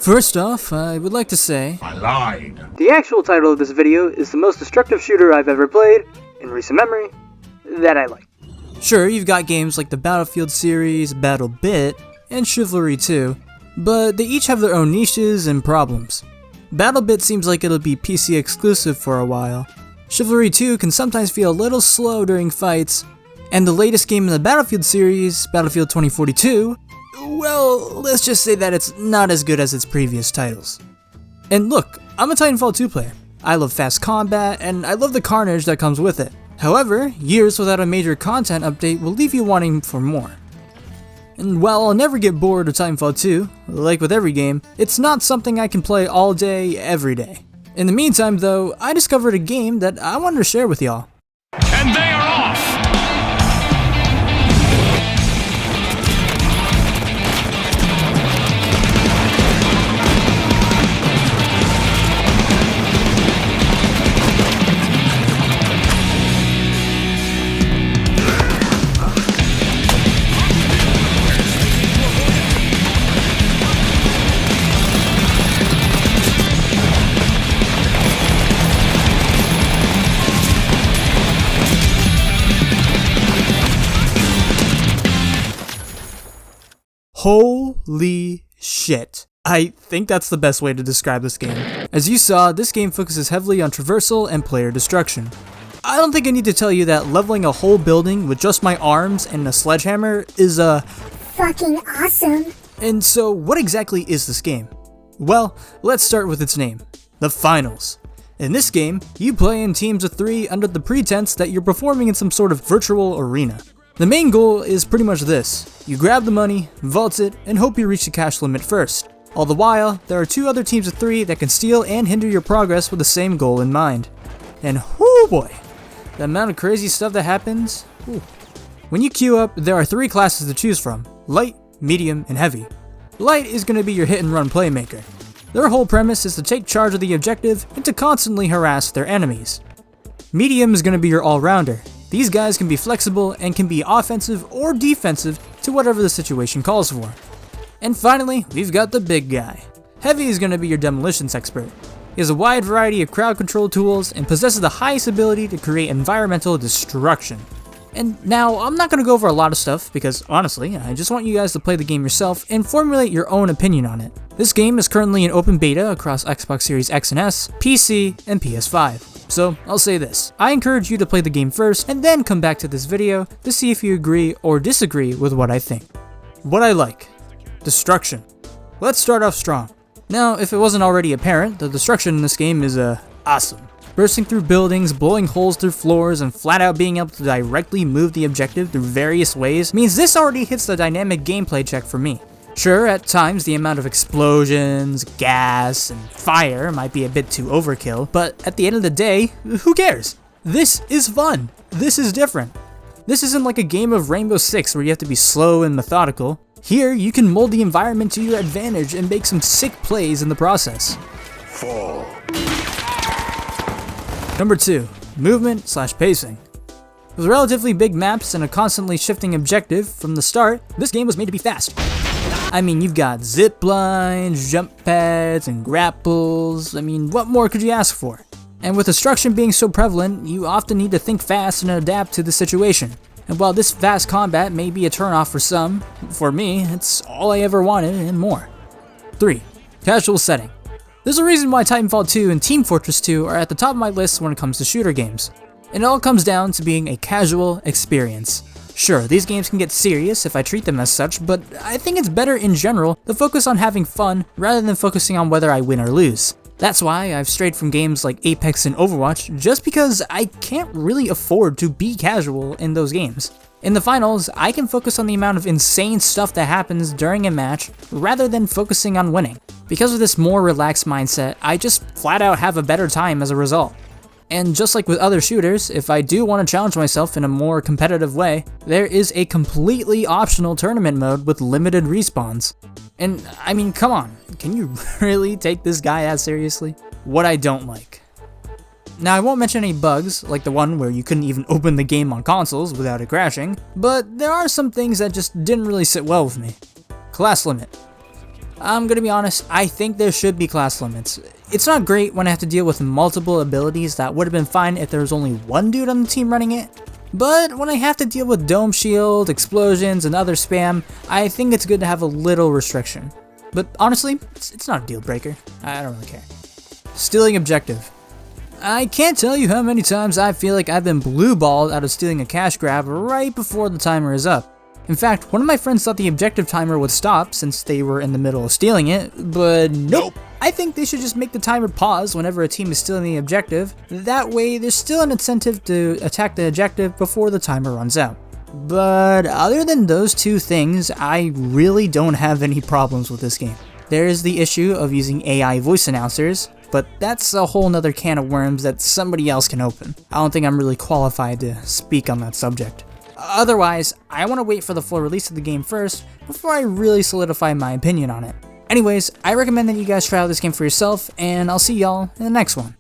First off, I would like to say, I lied. The actual title of this video is the most destructive shooter I've ever played, in recent memory, that I like. Sure, you've got games like the Battlefield series, BattleBit, and Chivalry 2, but they each have their own niches and problems. BattleBit seems like it'll be PC exclusive for a while. Chivalry 2 can sometimes feel a little slow during fights, and the latest game in the Battlefield series, Battlefield 2042, well, let's just say that it's not as good as its previous titles. And look, I'm a Titanfall 2 player. I love fast combat, and I love the carnage that comes with it. However, years without a major content update will leave you wanting for more. And while I'll never get bored of Titanfall 2, like with every game, it's not something I can play all day, every day. In the meantime though, I discovered a game that I wanted to share with y'all. And they are off! Holy shit. I think that's the best way to describe this game. As you saw, this game focuses heavily on traversal and player destruction. I don't think I need to tell you that leveling a whole building with just my arms and a sledgehammer is fucking awesome. And so what exactly is this game? Well, let's start with its name, the Finals. In this game, you play in teams of 3 under the pretense that you're performing in some sort of virtual arena. The main goal is pretty much this. You grab the money, vault it, and hope you reach the cash limit first. All the while, there are 2 other teams of 3 that can steal and hinder your progress with the same goal in mind. And whoo boy, the amount of crazy stuff that happens. Whew. When you queue up, there are 3 classes to choose from: light, medium, and heavy. Light is going to be your hit and run playmaker. Their whole premise is to take charge of the objective and to constantly harass their enemies. Medium is going to be your all-rounder. These guys can be flexible and can be offensive or defensive to whatever the situation calls for. And finally, we've got the big guy. Heavy is going to be your demolitions expert. He has a wide variety of crowd control tools and possesses the highest ability to create environmental destruction. And now, I'm not going to go over a lot of stuff because honestly, I just want you guys to play the game yourself and formulate your own opinion on it. This game is currently in open beta across Xbox Series X and S, PC, and PS5. So, I'll say this, I encourage you to play the game first and then come back to this video to see if you agree or disagree with what I think. What I like. Destruction. Let's start off strong. Now, if it wasn't already apparent, the destruction in this game is awesome. Bursting through buildings, blowing holes through floors, and flat out being able to directly move the objective through various ways means this already hits the dynamic gameplay check for me. Sure, at times the amount of explosions, gas, and fire might be a bit too overkill, but at the end of the day, who cares? This is fun. This is different. This isn't like a game of Rainbow Six where you have to be slow and methodical. Here, you can mold the environment to your advantage and make some sick plays in the process. Fall. Number 2, movement/pacing. With relatively big maps and a constantly shifting objective from the start, this game was made to be fast. I mean, you've got zip lines, jump pads, and grapples. I mean, what more could you ask for? And with destruction being so prevalent, you often need to think fast and adapt to the situation. And while this fast combat may be a turnoff for some, for me, it's all I ever wanted and more. 3. Casual setting. There's a reason why Titanfall 2 and Team Fortress 2 are at the top of my list when it comes to shooter games. It all comes down to being a casual experience. Sure, these games can get serious if I treat them as such, but I think it's better in general to focus on having fun rather than focusing on whether I win or lose. That's why I've strayed from games like Apex and Overwatch, just because I can't really afford to be casual in those games. In the finals, I can focus on the amount of insane stuff that happens during a match rather than focusing on winning. Because of this more relaxed mindset, I just flat out have a better time as a result. And just like with other shooters, if I do want to challenge myself in a more competitive way, there is a completely optional tournament mode with limited respawns. And I mean, come on, can you really take this guy as seriously? What I don't like. Now I won't mention any bugs, like the one where you couldn't even open the game on consoles without it crashing, but there are some things that just didn't really sit well with me. Class limit. I'm gonna be honest, I think there should be class limits. It's not great when I have to deal with multiple abilities that would have been fine if there was only one dude on the team running it, but when I have to deal with dome shield, explosions, and other spam, I think it's good to have a little restriction. But honestly, it's not a deal breaker. I don't really care. Stealing objective. I can't tell you how many times I feel like I've been blue-balled out of stealing a cash grab right before the timer is up. In fact, one of my friends thought the objective timer would stop since they were in the middle of stealing it, but nope. I think they should just make the timer pause whenever a team is stealing the objective. That way, there's still an incentive to attack the objective before the timer runs out. But other than those two things, I really don't have any problems with this game. There is the issue of using AI voice announcers, but that's a whole nother can of worms that somebody else can open. I don't think I'm really qualified to speak on that subject. Otherwise, I want to wait for the full release of the game first before I really solidify my opinion on it. Anyways, I recommend that you guys try out this game for yourself, and I'll see y'all in the next one.